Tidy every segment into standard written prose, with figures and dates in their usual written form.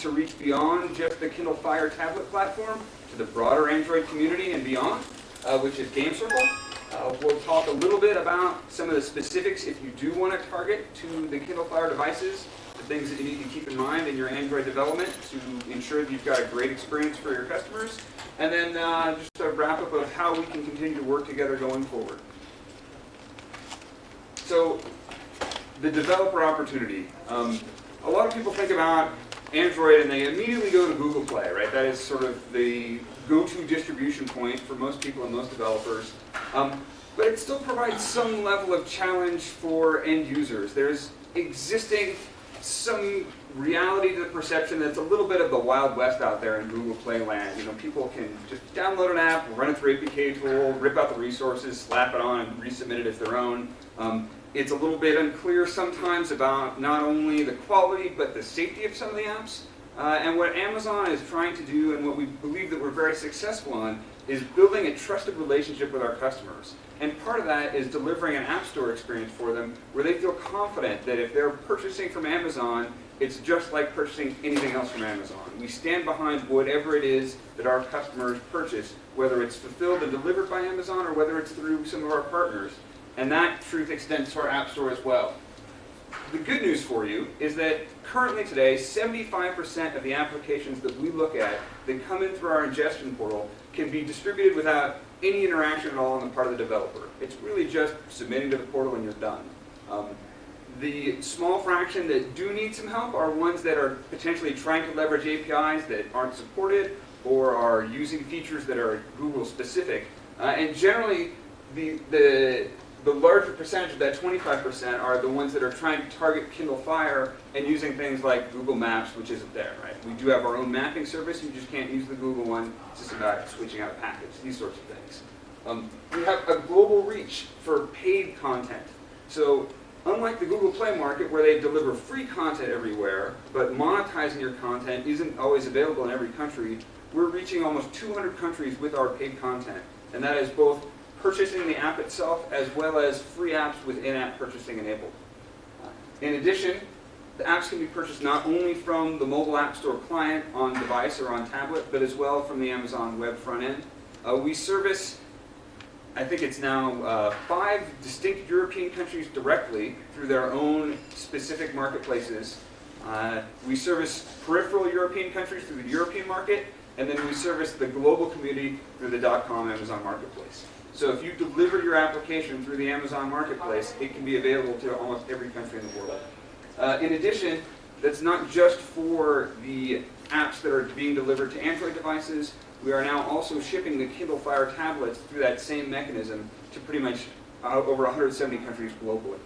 to reach beyond just the Kindle Fire tablet platform to the broader Android community and beyond, which is GameCircle. We'll talk a little bit about some of the specifics if you do want to target to the Kindle Fire devices, the things that you need to keep in mind in your Android development to ensure that you've got a great experience for your customers. And then just a wrap up of how we can continue to work together going forward. So, the developer opportunity. A lot of people think about Android and they immediately go to Google Play, right? That is sort of the go-to distribution point for most people and most developers. But it still provides some level of challenge for end users. There's existing some reality to the perception that's a little bit of the Wild West out there in Google Play land. You know, people can just download an app, run it through APK tool, rip out the resources, slap it on, and resubmit it as their own. It's a little bit unclear sometimes about not only the quality but the safety of some of the apps. And what Amazon is trying to do, and what we believe that we're very successful on, is building a trusted relationship with our customers. And part of that is delivering an App Store experience for them where they feel confident that if they're purchasing from Amazon, it's just like purchasing anything else from Amazon. We stand behind whatever it is that our customers purchase, whether it's fulfilled and delivered by Amazon or whether it's through some of our partners. And that truth extends to our App Store as well. The good news for you is that currently today, 75% of the applications that we look at that come in through our ingestion portal can be distributed without any interaction at all on the part of the developer. It's really just submitting to the portal and you're done. The small fraction that do need some help are ones that are potentially trying to leverage APIs that aren't supported or are using features that are Google specific. And generally, the larger percentage of that 25% are the ones that are trying to target Kindle Fire and using things like Google Maps, which isn't there, right? We do have our own mapping service. You just can't use the Google one. It's just about switching out a package, these sorts of things. We have a global reach for paid content. So unlike the Google Play market where they deliver free content everywhere, but monetizing your content isn't always available in every country, we're reaching almost 200 countries with our paid content. And that is both purchasing the app itself as well as free apps with in-app purchasing enabled. In addition, the apps can be purchased not only from the mobile App Store client on device or on tablet, but as well from the Amazon web front end. We service, I think it's now 5 distinct European countries directly through their own specific marketplaces. We service peripheral European countries through the European market, and then we service the global community through the .com Amazon marketplace. So if you deliver your application through the Amazon marketplace, it can be available to almost every country in the world. In addition, that's not just for the apps that are being delivered to Android devices. We are now also shipping the Kindle Fire tablets through that same mechanism to pretty much over 170 countries globally.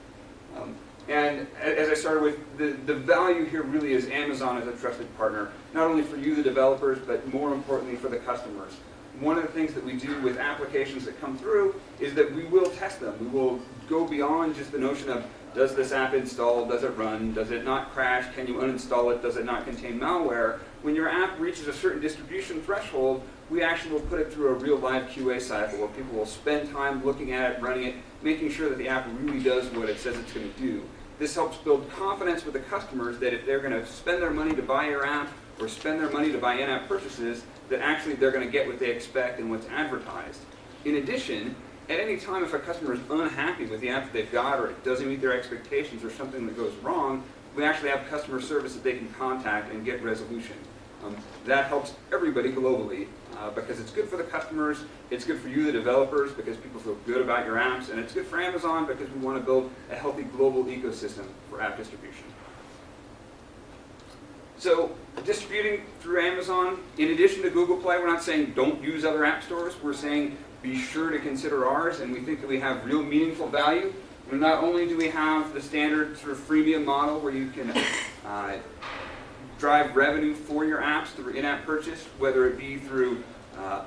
And as I started with, the value here really is Amazon as a trusted partner, not only for you, the developers, but more importantly for the customers. One of the things that we do with applications that come through is that we will test them. We will go beyond just the notion of, does this app install, does it run, does it not crash, can you uninstall it, does it not contain malware? When your app reaches a certain distribution threshold, we actually will put it through a real live QA cycle where people will spend time looking at it, running it, making sure that the app really does what it says it's going to do. This helps build confidence with the customers that if they're going to spend their money to buy your app or spend their money to buy in-app purchases, that actually they're going to get what they expect and what's advertised. In addition, at any time if a customer is unhappy with the app that they've got or it doesn't meet their expectations or something that goes wrong, we actually have customer service that they can contact and get resolution. That helps everybody globally because it's good for the customers, it's good for you, the developers, because people feel good about your apps, and it's good for Amazon because we want to build a healthy global ecosystem for app distribution. So, distributing through Amazon, in addition to Google Play, we're not saying don't use other app stores. We're saying be sure to consider ours, and we think that we have real meaningful value. And not only do we have the standard sort of freemium model where you can drive revenue for your apps through in-app purchase, whether it be through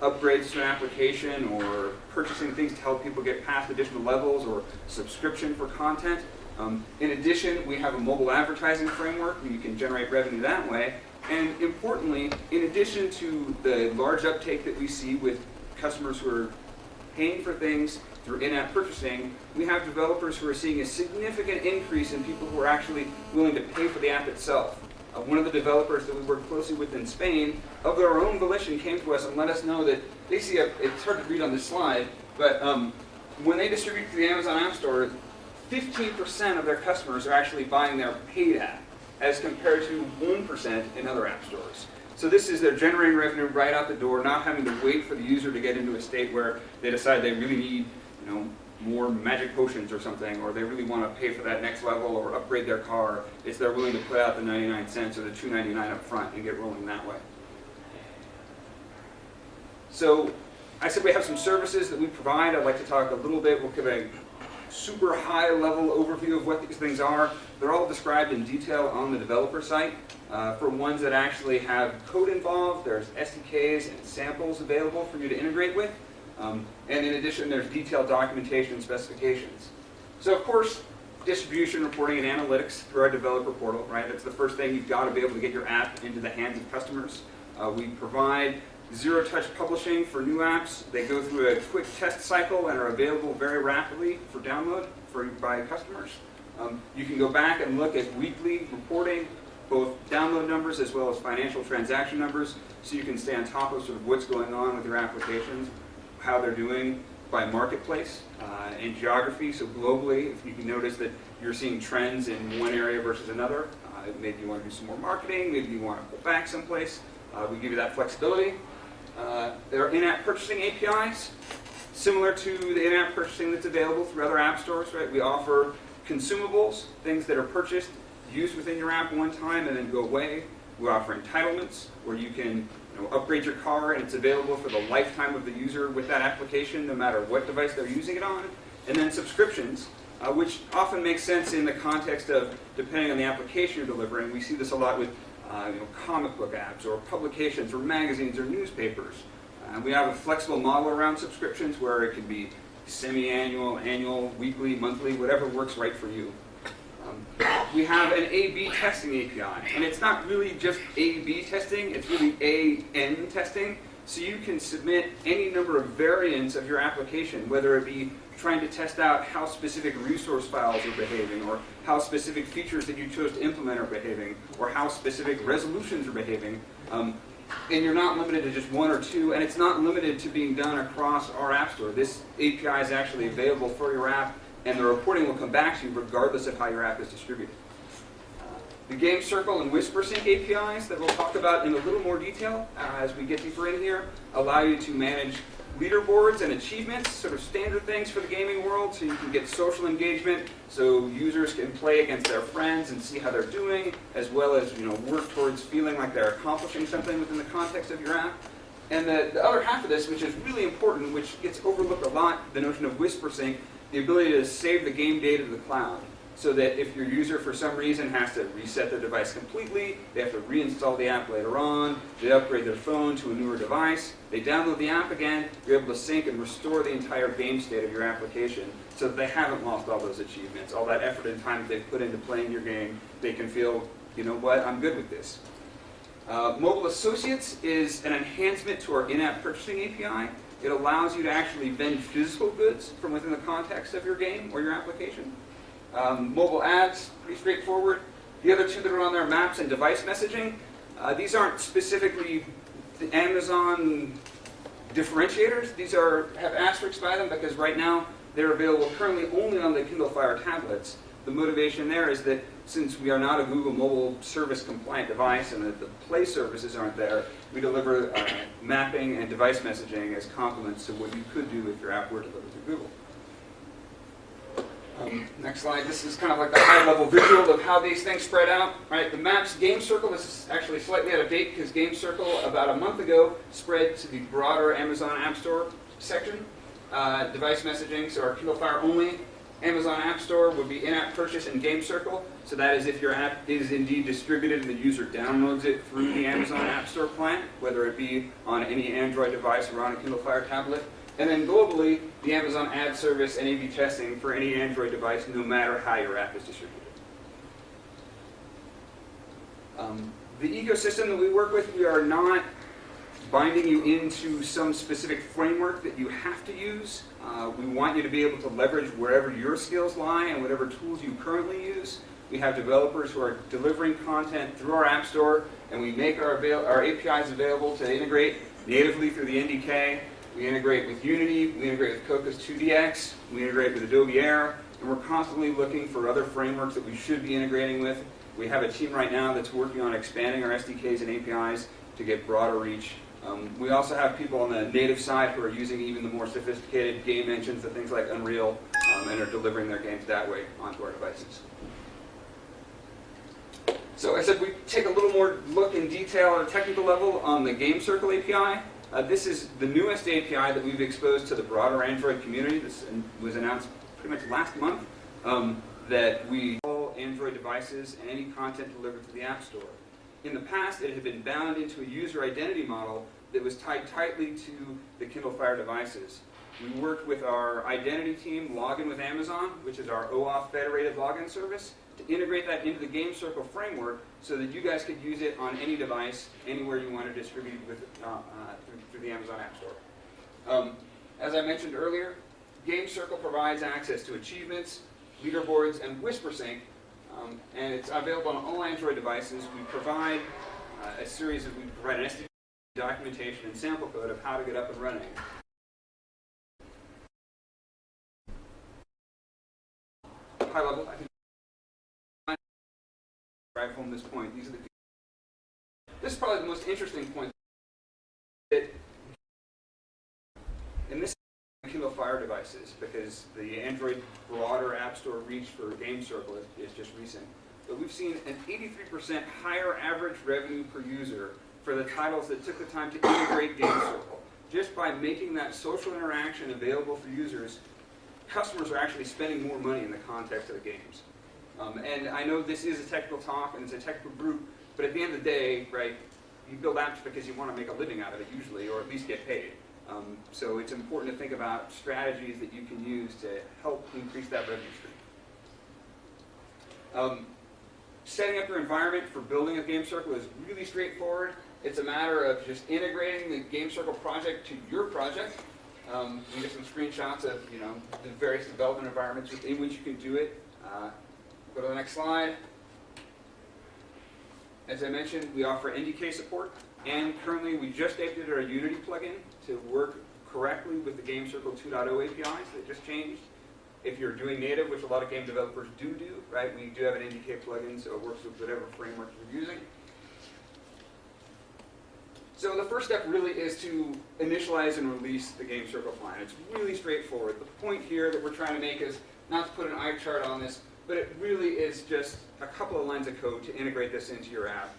upgrades to an application or purchasing things to help people get past additional levels or subscription for content. In addition, we have a mobile advertising framework where you can generate revenue that way. And importantly, in addition to the large uptake that we see with customers who are paying for things through in-app purchasing, we have developers who are seeing a significant increase in people who are actually willing to pay for the app itself. One of the developers that we work closely with in Spain, of their own volition, came to us and let us know that they see it's hard to read on this slide, but when they distribute to the Amazon App Store, 15% of their customers are actually buying their paid app, as compared to 1% in other app stores. So this is they're generating revenue right out the door, not having to wait for the user to get into a state where they decide they really need, more magic potions or something, or they really want to pay for that next level or upgrade their car. It's they're willing to put out the 99 cents or the $2.99 up front and get rolling that way. So I said we have some services that we provide. I'd like to talk a little bit. We'll give a super high level overview of what these things are. They're all described in detail on the developer site. For ones that actually have code involved, there's SDKs and samples available for you to integrate with. And in addition, there's detailed documentation and specifications. So of course, distribution, reporting, and analytics through our developer portal, right? That's the first thing. You've got to be able to get your app into the hands of customers. We provide zero-touch publishing for new apps. They go through a quick test cycle and are available very rapidly for download by customers. You can go back and look at weekly reporting, both download numbers as well as financial transaction numbers, so you can stay on top of sort of what's going on with your applications, how they're doing by marketplace and geography. So globally, if you can notice that you're seeing trends in one area versus another, maybe you want to do some more marketing, maybe you want to pull back someplace, we give you that flexibility. There are in-app purchasing APIs, similar to the in-app purchasing that's available through other app stores, right? We offer consumables, things that are purchased, used within your app one time and then go away. We offer entitlements where you can upgrade your car and it's available for the lifetime of the user with that application, no matter what device they're using it on. And then subscriptions, which often makes sense in the context of, depending on the application you're delivering. We see this a lot with comic book apps or publications or magazines or newspapers. We have a flexible model around subscriptions where it can be semi-annual, annual, weekly, monthly, whatever works right for you. We have an A/B testing API, and it's not really just A/B testing, it's really A/N testing. So you can submit any number of variants of your application, whether it be trying to test out how specific resource files are behaving, or how specific features that you chose to implement are behaving, or how specific resolutions are behaving. And you're not limited to just one or two, and it's not limited to being done across our App Store. This API is actually available for your app, and the reporting will come back to you regardless of how your app is distributed. The Game Circle and Whispersync APIs that we'll talk about in a little more detail as we get deeper in here allow you to manage leaderboards and achievements, sort of standard things for the gaming world, so you can get social engagement, so users can play against their friends and see how they're doing, as well as work towards feeling like they're accomplishing something within the context of your app. And the other half of this, which is really important, which gets overlooked a lot, the notion of Whispersync, the ability to save the game data to the cloud. So that if your user for some reason has to reset their device completely, they have to reinstall the app later on, they upgrade their phone to a newer device, they download the app again, you're able to sync and restore the entire game state of your application so that they haven't lost all those achievements, all that effort and time that they've put into playing your game. They can feel, you know what, I'm good with this. Mobile Associates is an enhancement to our in-app purchasing API. It allows you to actually vend physical goods from within the context of your game or your application. Mobile ads, pretty straightforward. The other two that are on there, maps and device messaging. These aren't specifically the Amazon differentiators. These have asterisks by them because right now they're available currently only on the Kindle Fire tablets. The motivation there is that since we are not a Google mobile service compliant device and that the Play services aren't there, we deliver mapping and device messaging as complements to what you could do if your app were delivered through Google. Next slide. This is kind of like the high-level visual of how these things spread out. Right? The Maps Game Circle, this is actually slightly out of date because Game Circle about a month ago spread to the broader Amazon App Store section. Device messaging, so our Kindle Fire only. Amazon App Store would be in-app purchase and Game Circle. So that is if your app is indeed distributed and the user downloads it through the Amazon App Store client, whether it be on any Android device or on a Kindle Fire tablet. And then globally, the Amazon Ad Service and A/B testing for any Android device, no matter how your app is distributed. The ecosystem that we work with, we are not binding you into some specific framework that you have to use. We want you to be able to leverage wherever your skills lie and whatever tools you currently use. We have developers who are delivering content through our App Store, and we make our APIs available to integrate natively through the NDK. We integrate with Unity, we integrate with Cocos 2DX, we integrate with Adobe Air, and we're constantly looking for other frameworks that we should be integrating with. We have a team right now that's working on expanding our SDKs and APIs to get broader reach. We also have people on the native side who are using even the more sophisticated game engines, the things like Unreal, and are delivering their games that way onto our devices. So as I said, we take a little more look in detail at a technical level on the GameCircle API. This is the newest API that we've exposed to the broader Android community. This was announced pretty much last month, that we all Android devices and any content delivered to the App Store. In the past, it had been bound into a user identity model that was tied tightly to the Kindle Fire devices. We worked with our identity team, Login with Amazon, which is our OAuth federated login service, to integrate that into the GameCircle framework so that you guys could use it on any device, anywhere you want to distribute with through the Amazon App Store. As I mentioned earlier, GameCircle provides access to achievements, leaderboards, and Whispersync, and it's available on all Android devices. We provide we provide an SDK documentation and sample code of how to get up and running. High level, I can drive home this point. This is probably the most interesting point. And this is Kindle Fire devices, because the Android broader App Store reach for GameCircle is just recent. But we've seen an 83% higher average revenue per user for the titles that took the time to integrate GameCircle. Just by making that social interaction available for users, customers are actually spending more money in the context of the games. And I know this is a technical talk and it's a technical group, but at the end of the day, right, you build apps because you want to make a living out of it usually, or at least get paid. So it's important to think about strategies that you can use to help increase that revenue stream. Setting up your environment for building a GameCircle is really straightforward. It's a matter of just integrating the GameCircle project to your project. We get some screenshots of the various development environments within which you can do it. Go to the next slide. As I mentioned, we offer NDK support, and currently we just updated our Unity plugin to work correctly with the GameCircle 2.0 APIs that just changed. If you're doing native, which a lot of game developers do, right, we do have an NDK plugin, so it works with whatever framework you're using. So the first step really is to initialize and release the GameCircle client. It's really straightforward. The point here that we're trying to make is not to put an eye chart on this, but it really is just a couple of lines of code to integrate this into your app.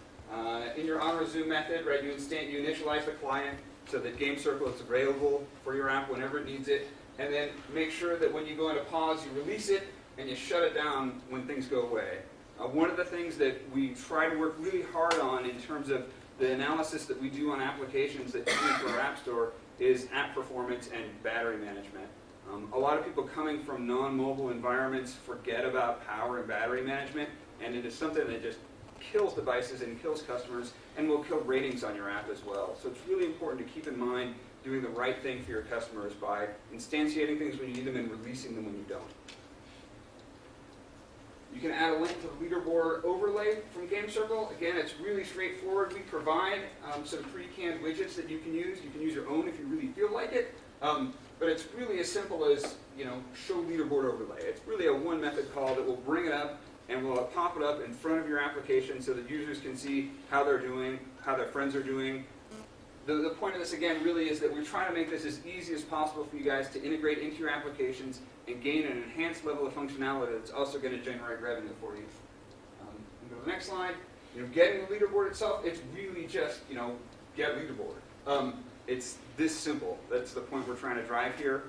In your auto-resume method, right, you initialize the client so that GameCircle is available for your app whenever it needs it, and then make sure that when you go into pause, you release it and you shut it down when things go away. One of the things that we try to work really hard on in terms of the analysis that we do on applications that come into our App Store is app performance and battery management. A lot of people coming from non-mobile environments forget about power and battery management, and it is something that just kills devices and kills customers and will kill ratings on your app as well. So it's really important to keep in mind doing the right thing for your customers by instantiating things when you need them and releasing them when you don't. You can add a link to the Leaderboard Overlay from GameCircle. Again, it's really straightforward. We provide some pre-canned widgets that you can use. You can use your own if you really feel like it. But it's really as simple as, show Leaderboard Overlay. It's really a one-method call that will bring it up and will pop it up in front of your application so that users can see how they're doing, how their friends are doing. The point of this, again, really is that we're trying to make this as easy as possible for you guys to integrate into your applications and gain an enhanced level of functionality that's also going to generate revenue for you. Go to the next slide. Getting the leaderboard itself, it's really just, get leaderboard. It's this simple. That's the point we're trying to drive here.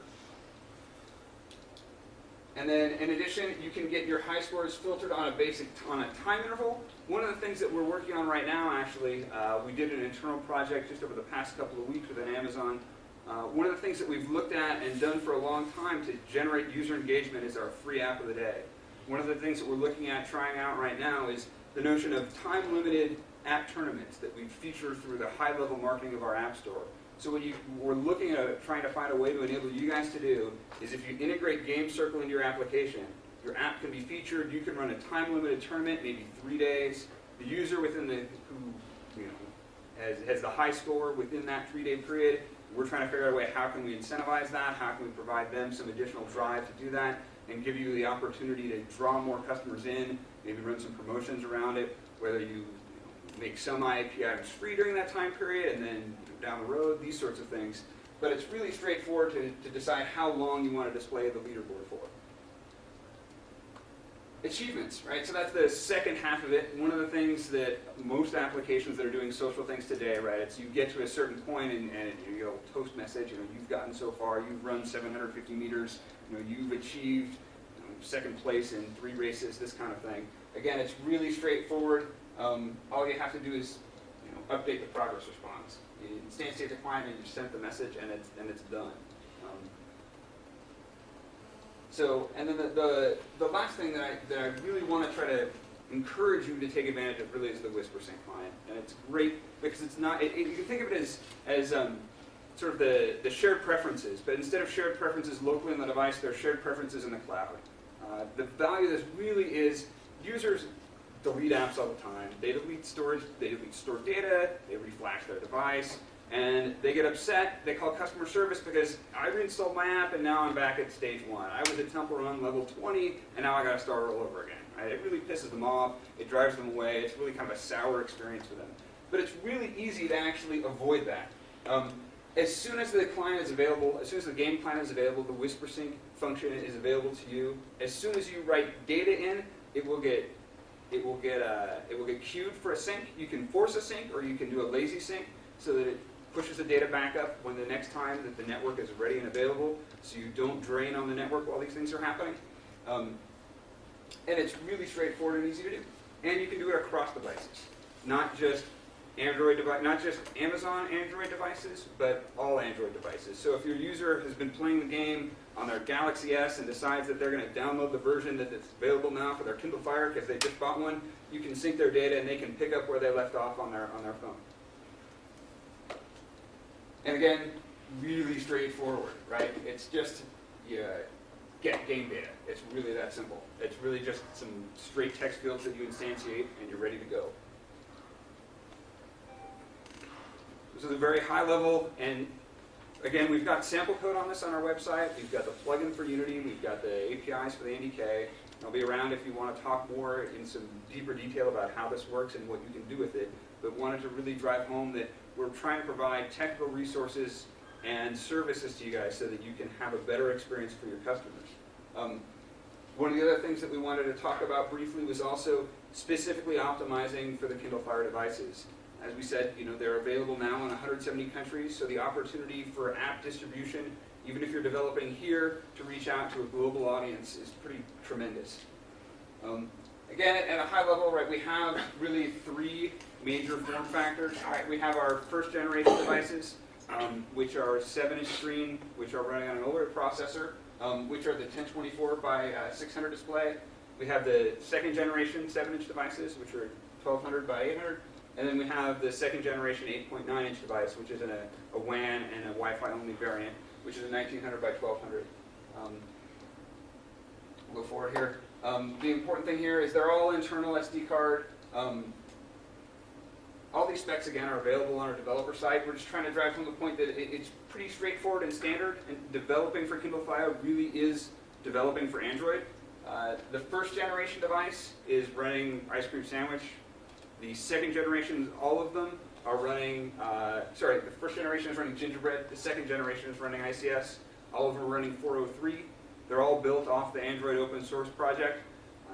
And then, in addition, you can get your high scores filtered on a time interval. One of the things that we're working on right now, actually, we did an internal project just over the past couple of weeks within Amazon. One of the things that we've looked at and done for a long time to generate user engagement is our free app of the day. One of the things that we're looking at trying out right now is the notion of time-limited app tournaments that we feature through the high-level marketing of our App Store. So what we're looking at trying to find a way to enable you guys to do is if you integrate GameCircle into your application, Your app can be featured. You can run a time-limited tournament, maybe 3 days. The user within who has the high score within that 3-day period, we're trying to figure out a way, how can we incentivize that? How can we provide them some additional drive to do that and give you the opportunity to draw more customers in, maybe run some promotions around it, whether you make some IAP items free during that time period and then down the road, these sorts of things. But it's really straightforward to decide how long you want to display the leaderboard for. Achievements, right? So that's the second half of it. One of the things that most applications that are doing social things today, right, it's you get to a certain point and you go Postmessage, you've gotten so far, you've run 750 meters, you've achieved second place in 3 races, this kind of thing. Again, it's really straightforward. All you have to do is update the progress response. You instantiate the client and you send the message and it's done. And then the last thing that I really want to try to encourage you to take advantage of really is the Whispersync client. And it's great because it's not, you can think of it as sort of the shared preferences, but instead of shared preferences locally on the device, they're shared preferences in the cloud. The value of this really is users delete apps all the time. They delete storage, they delete stored data, they reflash their device, and they get upset. They call customer service because I reinstalled my app and now I'm back at stage 1. I was at Temple Run level 20 and now I got to start all over again. Right? It really pisses them off. It drives them away. It's really kind of a sour experience for them. But it's really easy to actually avoid that. As soon as the client is available, as soon as the game client is available, the Whispersync function is available to you. As soon as you write data in, it will get queued for a sync. You can force a sync or you can do a lazy sync so that it pushes the data back up when the next time that the network is ready and available, so you don't drain on the network while these things are happening. And it's really straightforward and easy to do. And you can do it across devices, not just not just Amazon Android devices, but all Android devices. So if your user has been playing the game on their Galaxy S and decides that they're going to download the version that's available now for their Kindle Fire because they just bought one, you can sync their data and they can pick up where they left off on their phone. And again, really straightforward, right? It's just get game data. It's really that simple. It's really just some straight text fields that you instantiate and you're ready to go. This is a very high level, and again, we've got sample code on this on our website. We've got the plugin for Unity. We've got the APIs for the NDK. I'll be around if you want to talk more in some deeper detail about how this works and what you can do with it, but wanted to really drive home that we're trying to provide technical resources and services to you guys so that you can have a better experience for your customers. One of the other things that we wanted to talk about briefly was also specifically optimizing for the Kindle Fire devices. As we said, they're available now in 170 countries, so the opportunity for app distribution, even if you're developing here, to reach out to a global audience is pretty tremendous. Again, at a high level, right, we have really 3 major form factors. Right, we have our first generation devices, which are 7-inch screen, which are running on an older processor, which are the 1024 by 600 display. We have the second generation 7-inch devices, which are 1200 by 800. And then we have the second generation 8.9-inch device, which is in a WAN and a Wi-Fi only variant, which is a 1900 by 1200. We'll go forward here. The important thing here is they're all internal SD card. All these specs, again, are available on our developer site. We're just trying to drive home the point that it's pretty straightforward and standard, and developing for Kindle Fire really is developing for Android. The first generation device is running Ice Cream Sandwich. The second generation, all of them are running, the first generation is running Gingerbread. The second generation is running ICS. All of them are running 403. They're all built off the Android open source project.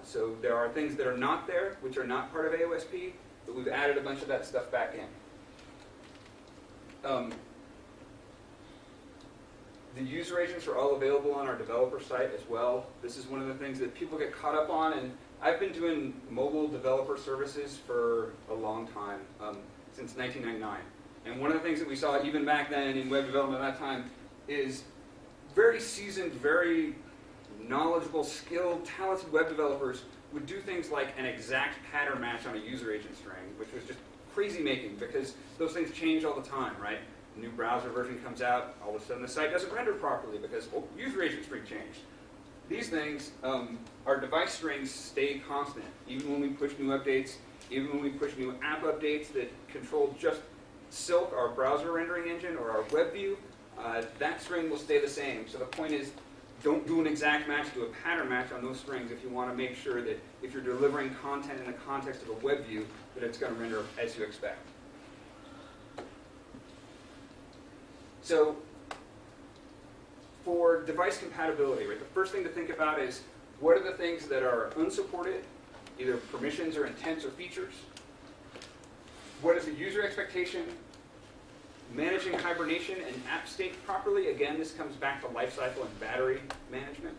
So there are things that are not there, which are not part of AOSP, but we've added a bunch of that stuff back in. The user agents are all available on our developer site as well. This is one of the things that people get caught up on, and I've been doing mobile developer services for a long time, since 1999. And one of the things that we saw even back then in web development at that time is very seasoned, very knowledgeable, skilled, talented web developers would do things like an exact pattern match on a user agent string, which was just crazy making because those things change all the time, right? A new browser version comes out, all of a sudden the site doesn't render properly because, user agent string changed. these things, our device strings stay constant, even when we push new updates, even when we push new app updates that control just Silk, our browser rendering engine, or our WebView, that string will stay the same. So the point is, don't do an exact match, do a pattern match on those strings if you want to make sure that if you're delivering content in the context of a WebView, that it's going to render as you expect. So for device compatibility, right, the first thing to think about is what are the things that are unsupported, either permissions or intents or features? What is the user expectation? Managing hibernation and app state properly. Again, this comes back to lifecycle and battery management.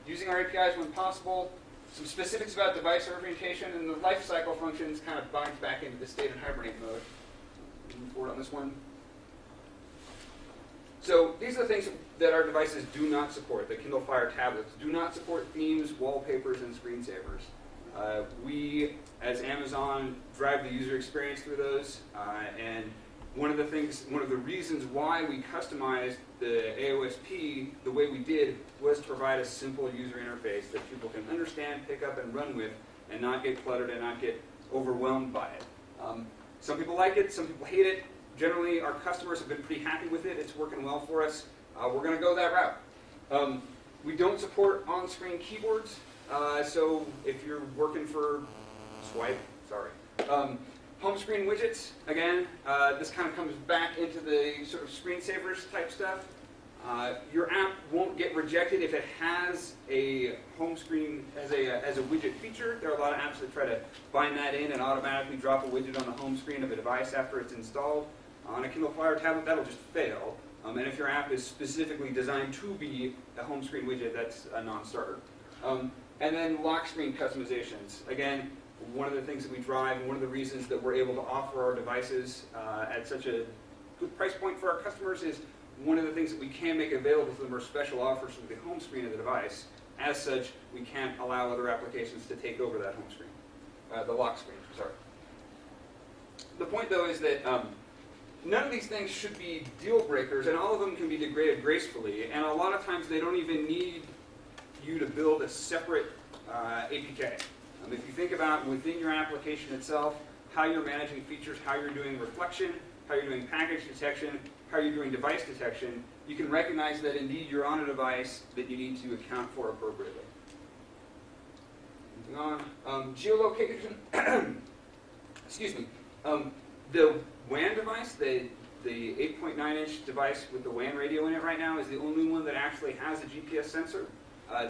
Using our APIs when possible. Some specifics about device orientation, and the lifecycle functions kind of binds back into the state and hibernate mode. Move forward on this one. So these are the things that our devices do not support. The Kindle Fire tablets do not support themes, wallpapers, and screensavers. We, as Amazon, drive the user experience through those, and one of the reasons why we customized the AOSP the way we did was to provide a simple user interface that people can understand, pick up, and run with, and not get cluttered and not get overwhelmed by it. Some people like it, some people hate it. Generally, our customers have been pretty happy with it. It's working well for us. We're going to go that route. We don't support on-screen keyboards, so if you're working for Swipe, sorry. Home screen widgets, again, this kind of comes back into the sort of screensavers type stuff. Your app won't get rejected if it has a home screen as a widget feature. There are a lot of apps that try to bind that in and automatically drop a widget on the home screen of a device after it's installed. On a Kindle Fire tablet, that'll just fail. And if your app is specifically designed to be a home screen widget, that's a non-starter. And then lock screen customizations. Again, one of the things that we drive, and one of the reasons that we're able to offer our devices at such a good price point for our customers is one of the things that we can make available to them are special offers for the home screen of the device. As such, we can't allow other applications to take over that home screen, the lock screen, sorry. The point, though, is that none of these things should be deal breakers, and all of them can be degraded gracefully, and a lot of times they don't even need you to build a separate APK. If you think about within your application itself, how you're managing features, how you're doing reflection, how you're doing package detection, how you're doing device detection, you can recognize that indeed you're on a device that you need to account for appropriately. Moving on. Geolocation. Excuse me. The WAN device, the 8.9-inch device with the WAN radio in it right now, is the only one that actually has a GPS sensor.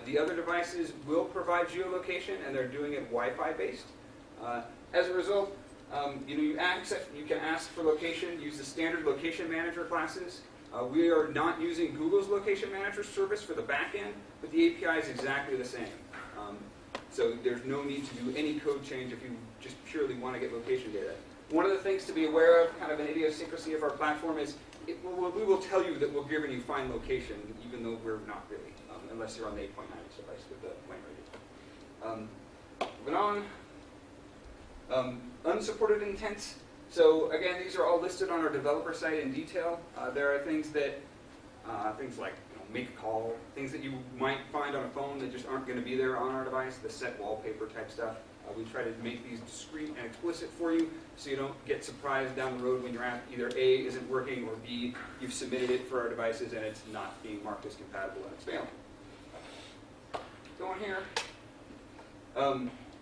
The other devices will provide geolocation, and they're doing it Wi-Fi based. As a result, you can ask for location, use the standard location manager classes. We are not using Google's location manager service for the back end, but the API is exactly the same. So there's no need to do any code change if you just purely want to get location data. One of the things to be aware of, kind of an idiosyncrasy of our platform, is we will tell you that we're giving you fine location, even though we're not really, unless you're on the 8.9-inch device with the WAN radio. Moving on. Unsupported intents. So again, these are all listed on our developer site in detail. There are things that, things like make a call, things that you might find on a phone that just aren't going to be there on our device, the set wallpaper type stuff. We try to make these discrete and explicit for you so you don't get surprised down the road when your app either A, isn't working, or B, you've submitted it for our devices and it's not being marked as compatible and it's failing. Going here.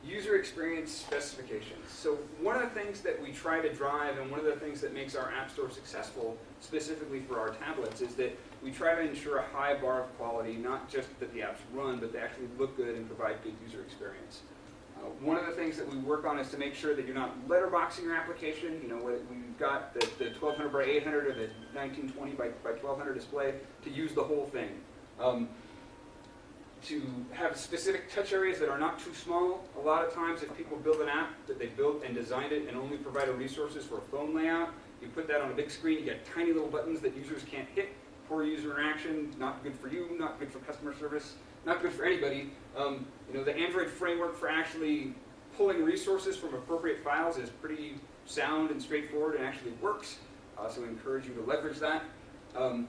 User experience specifications. So one of the things that we try to drive, and one of the things that makes our App Store successful, specifically for our tablets, is that we try to ensure a high bar of quality, not just that the apps run, but they actually look good and provide good user experience. One of the things that we work on is to make sure that you're not letterboxing your application. We've got the 1200 by 800 or the 1920 by 1200 display to use the whole thing. To have specific touch areas that are not too small. A lot of times if people build an app that they built and designed it and only provided resources for a phone layout, you put that on a big screen, you get tiny little buttons that users can't hit. Poor user interaction, not good for you, not good for customer service, not good for anybody. The Android framework for actually pulling resources from appropriate files is pretty sound and straightforward and actually works. So we encourage you to leverage that. The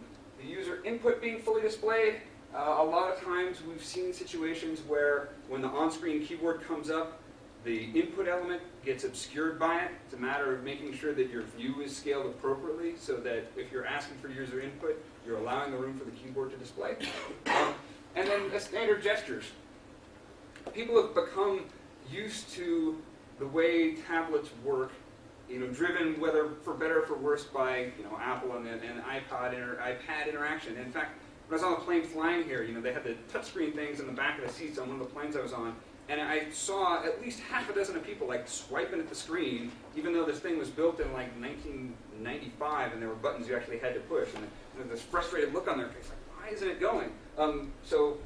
user input being fully displayed. A lot of times we've seen situations where when the on-screen keyboard comes up, the input element gets obscured by it. It's a matter of making sure that your view is scaled appropriately so that if you're asking for user input, you're allowing the room for the keyboard to display. And then the standard gestures. People have become used to the way tablets work, driven whether for better or for worse by Apple and iPad interaction. In fact, when I was on the plane flying here, they had the touchscreen things in the back of the seats on one of the planes I was on. And I saw at least half a dozen of people swiping at the screen, even though this thing was built in 1995 and there were buttons you actually had to push. And there was this frustrated look on their face, why isn't it going? So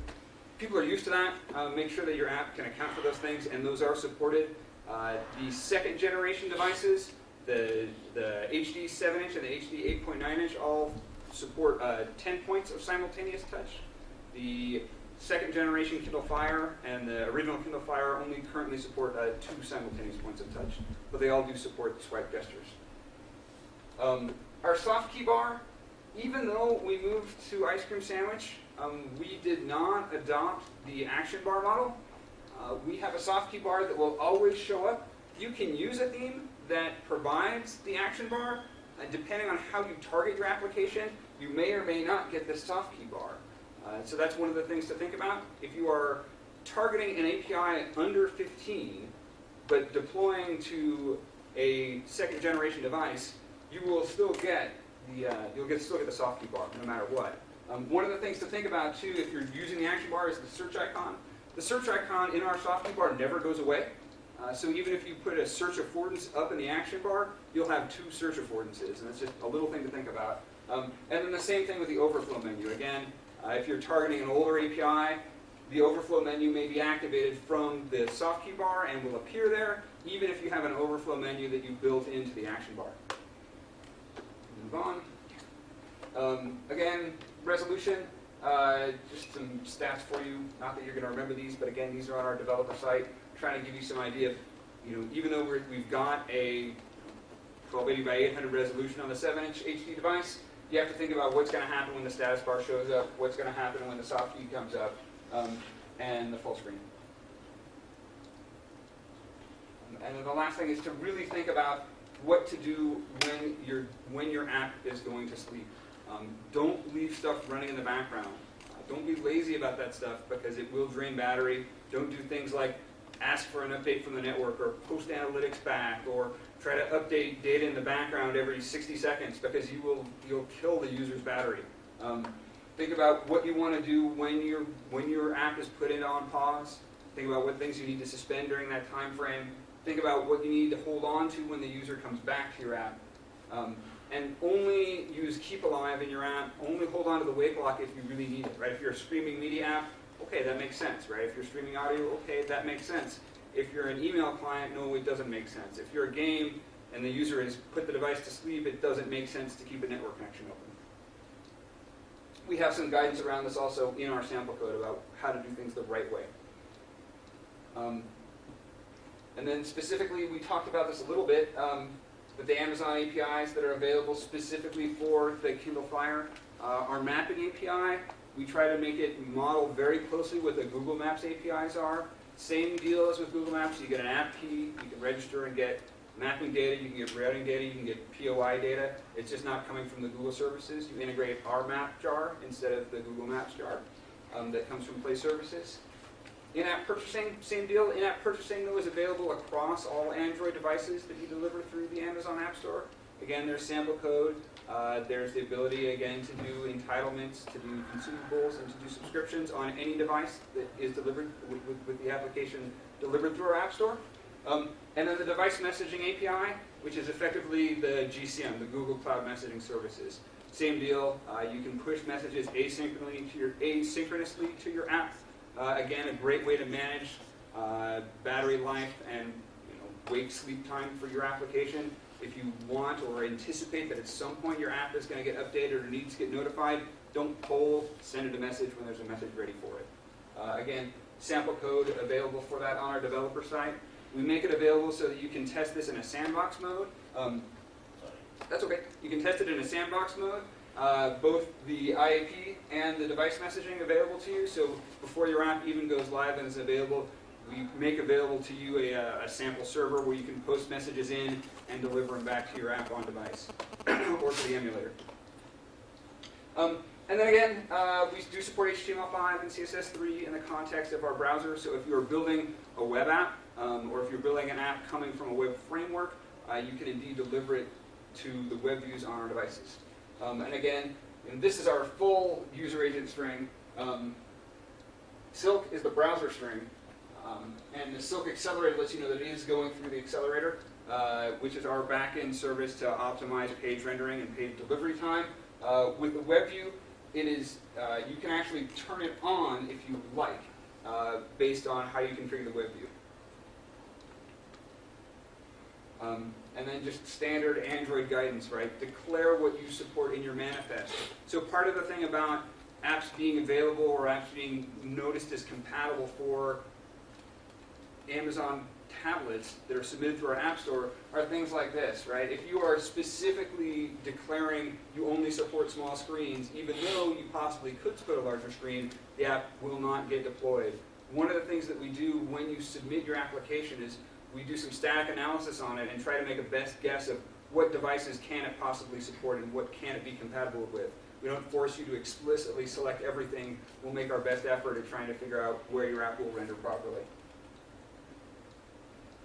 people are used to that. Make sure that your app can account for those things, and those are supported. The second generation devices, the HD 7-inch and the HD 8.9-inch all support 10 points of simultaneous touch. The second generation Kindle Fire and the original Kindle Fire only currently support 2 simultaneous points of touch, but they all do support swipe gestures. Our soft key bar, even though we moved to Ice Cream Sandwich, we did not adopt the action bar model. We have a soft key bar that will always show up. You can use a theme that provides the action bar, and depending on how you target your application, you may or may not get this soft key bar. So that's one of the things to think about. If you are targeting an API under 15, but deploying to a second generation device, you will still get the still get the soft key bar no matter what. One of the things to think about too, if you're using the action bar, is the search icon. The search icon in our soft key bar never goes away. So even if you put a search affordance up in the action bar, you'll have 2 search affordances, and that's just a little thing to think about. And then the same thing with the overflow menu. Again, if you're targeting an older API, the overflow menu may be activated from the soft key bar and will appear there, even if you have an overflow menu that you built into the action bar. Move on. Again, resolution. Just some stats for you. Not that you're going to remember these, but again, these are on our developer site. Trying to give you some idea of, even though we've got a 1280 by 800 resolution on the 7-inch HD device, you have to think about what's going to happen when the status bar shows up, what's going to happen when the soft key comes up, and the full screen. And then the last thing is to really think about what to do when your app is going to sleep. Don't leave stuff running in the background. Don't be lazy about that stuff because it will drain battery. Don't do things like ask for an update from the network or post analytics back or try to update data in the background every 60 seconds because you'll kill the user's battery. Think about what you want to do when your app is put on pause. Think about what things you need to suspend during that time frame. Think about what you need to hold on to when the user comes back to your app. And only use keep alive in your app. Only hold on to the wake lock if you really need it. Right? If you're a streaming media app, okay, that makes sense. Right? If you're streaming audio, okay, that makes sense. If you're an email client, no, it doesn't make sense. If you're a game and the user has put the device to sleep, it doesn't make sense to keep a network connection open. We have some guidance around this also in our sample code about how to do things the right way. And then specifically, we talked about this a little bit, but the Amazon APIs that are available specifically for the Kindle Fire. Our mapping API, we try to make it model very closely what the Google Maps APIs are. Same deal as with Google Maps. You get an app key, you can register and get mapping data, you can get routing data, you can get POI data. It's just not coming from the Google services. You integrate our map jar instead of the Google Maps jar that comes from Play Services. In-app purchasing, same deal. In-app purchasing, though, is available across all Android devices that you deliver through the Amazon Appstore. Again, there's sample code. There's the ability, again, to do entitlements, to do consumables, and to do subscriptions on any device that is delivered with the application delivered through our App Store. And then the device messaging API, which is effectively the GCM, the Google Cloud Messaging Services. Same deal. You can push messages asynchronously to your app. Again, a great way to manage battery life and wake-sleep time for your application. If you want or anticipate that at some point your app is going to get updated or needs to get notified, don't poll, send it a message when there's a message ready for it. Again, sample code available for that on our developer site. We make it available so that you can test this in a sandbox mode. That's okay. You can test it in a sandbox mode. both the IAP and the device messaging available to you. So before your app even goes live and is available, we make available to you a sample server where you can post messages in and deliver them back to your app on device or to the emulator. And then again, we do support HTML5 and CSS3 in the context of our browser. So if you're building a web app, or if you're building an app coming from a web framework, you can indeed deliver it to the WebViews on our devices. And again, this is our full user agent string. Silk is the browser string. And the Silk accelerator lets you know that it is going through the accelerator, which is our back-end service to optimize page rendering and page delivery time. With the WebView, it is you can actually turn it on if you like, based on how you configure the WebView. And then just standard Android guidance, right? Declare what you support in your manifest. So part of the thing about apps being available or apps being noticed as compatible for Amazon tablets that are submitted through our App Store are things like this, right? If you are specifically declaring you only support small screens, even though you possibly could support a larger screen, the app will not get deployed. One of the things that we do when you submit your application is we do some static analysis on it and try to make a best guess of what devices can it possibly support and what can it be compatible with. We don't force you to explicitly select everything. We'll make our best effort at trying to figure out where your app will render properly.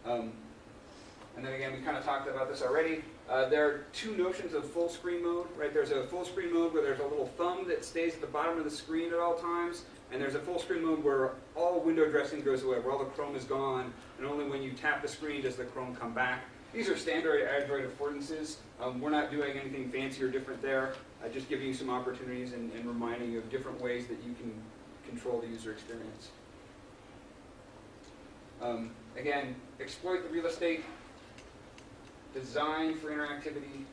And then again, we kind of talked about this already. There are two notions of full screen mode, right? There's a full screen mode where there's a little thumb that stays at the bottom of the screen at all times, and there's a full screen mode where all window dressing goes away, where all the Chrome is gone, and only when you tap the screen does the Chrome come back. These are standard Android affordances. We're not doing anything fancy or different there. Just giving you some opportunities and reminding you of different ways that you can control the user experience. Again, exploit the real estate, design for interactivity,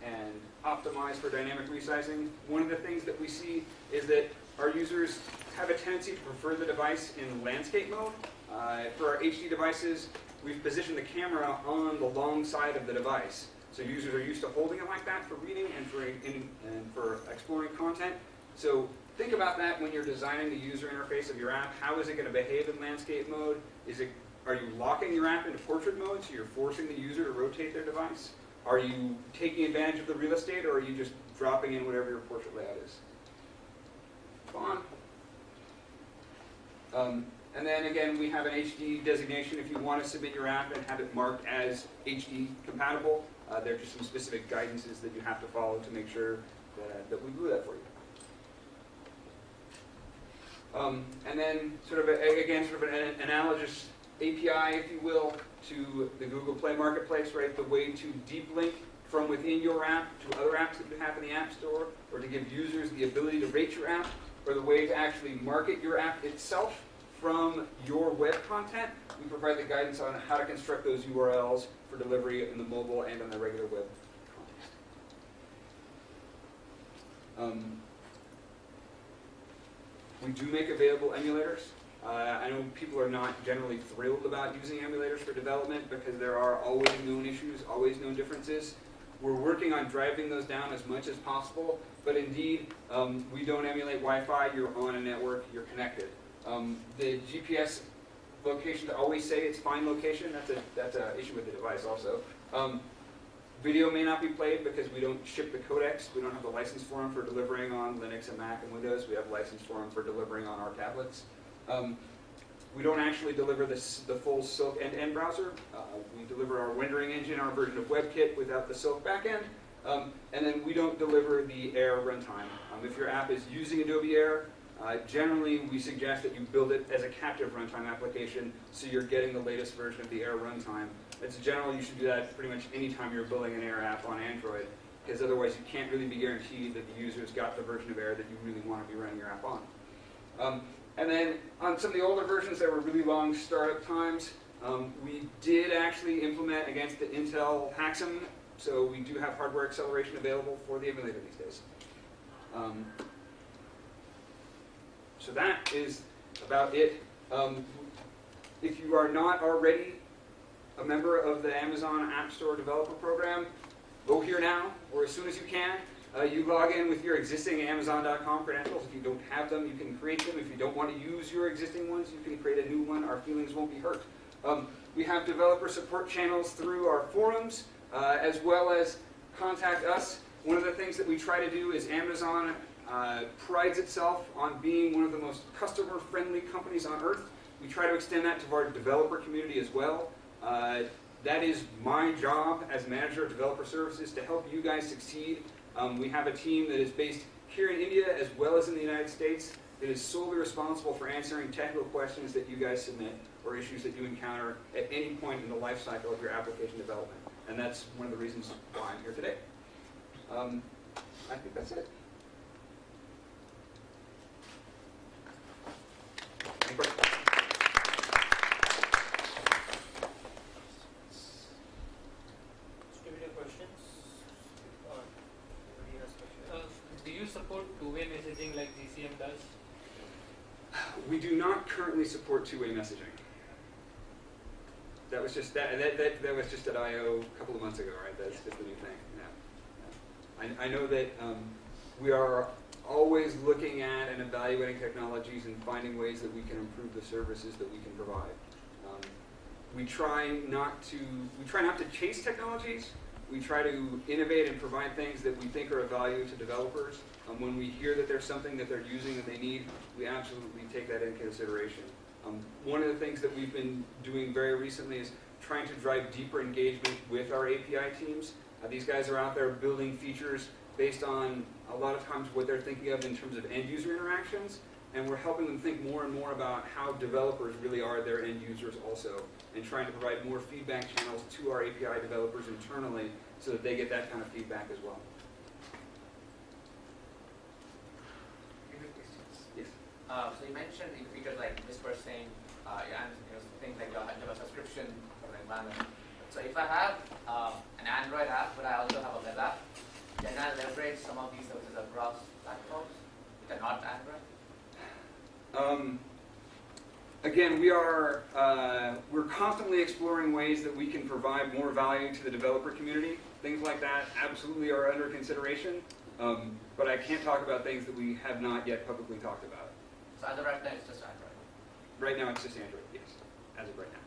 and optimize for dynamic resizing. One of the things that we see is that our users have a tendency to prefer the device in landscape mode. For our HD devices, we've positioned the camera on the long side of the device. So users are used to holding it like that for reading and for exploring content. So think about that when you're designing the user interface of your app. How is it going to behave in landscape mode? Are you locking your app into portrait mode, so you're forcing the user to rotate their device? Are you taking advantage of the real estate, or are you just dropping in whatever your portrait layout is? Come on. And then again, we have an HD designation if you want to submit your app and have it marked as HD compatible. There are just some specific guidances that you have to follow to make sure that we do that for you. And then sort of an analogous API, if you will, to the Google Play Marketplace, right? The way to deep link from within your app to other apps that you have in the App Store, or to give users the ability to rate your app, or the way to actually market your app itself from your web content. We provide the guidance on how to construct those URLs for delivery in the mobile and on the regular web context. We do make available emulators. I know people are not generally thrilled about using emulators for development because there are always known issues, always known differences. We're working on driving those down as much as possible, but indeed, we don't emulate Wi-Fi. You're on a network, you're connected. The GPS location, to always say it's fine location, that's an issue with the device also. Video may not be played because we don't ship the codecs. We don't have the license for them for delivering on Linux and Mac and Windows. We have license for them for delivering on our tablets. We don't actually deliver the full Silk end-to-end browser. We deliver our rendering engine, our version of WebKit without the Silk backend. And then we don't deliver the Air runtime. If your app is using Adobe Air, generally we suggest that you build it as a captive runtime application so you're getting the latest version of the Air runtime. It's general, you should do that pretty much any time you're building an Air app on Android, because otherwise you can't really be guaranteed that the user's got the version of Air that you really want to be running your app on. And then on some of the older versions, there were really long startup times. We did actually implement against the Intel Haxum, so we do have hardware acceleration available for the emulator these days. So that is about it. If you are not already a member of the Amazon App Store Developer Program, go here now, or as soon as you can. You log in with your existing Amazon.com credentials. If you don't have them, you can create them. If you don't want to use your existing ones, you can create a new one. Our feelings won't be hurt. We have developer support channels through our forums, as well as contact us. One of the things that we try to do is Amazon prides itself on being one of the most customer-friendly companies on earth. We try to extend that to our developer community as well. That is my job as manager of developer services, to help you guys succeed. We have a team that is based here in India as well as in the United States that is solely responsible for answering technical questions that you guys submit or issues that you encounter at any point in the life cycle of your application development. And that's one of the reasons why I'm here today. I think that's it. Any questions? Questions? Do you support two-way messaging like GCM does? We do not currently support two-way messaging. That was just that was just at I/O a couple of months ago, right? That's just the new thing. Yeah. I know that we are always looking at and evaluating technologies and finding ways that we can improve the services that we can provide. We try not to chase technologies. We try to innovate and provide things that we think are of value to developers. When we hear that there's something that they're using that they need, we absolutely take that into consideration. One of the things that we've been doing very recently is trying to drive deeper engagement with our API teams. These guys are out there building features based on a lot of times what they're thinking of in terms of end user interactions, and we're helping them think more and more about how developers really are their end users also, and trying to provide more feedback channels to our API developers internally so that they get that kind of feedback as well. Yes. So you mentioned in features like Whispersync, and things like a subscription for the environment. So if I have an Android app, but I also have a web app, can I leverage some of these services across platforms that are not Android? Again, we're constantly exploring ways that we can provide more value to the developer community. Things like that absolutely are under consideration, but I can't talk about things that we have not yet publicly talked about. So as of right now, it's just Android? Right now, it's just Android, yes, as of right now.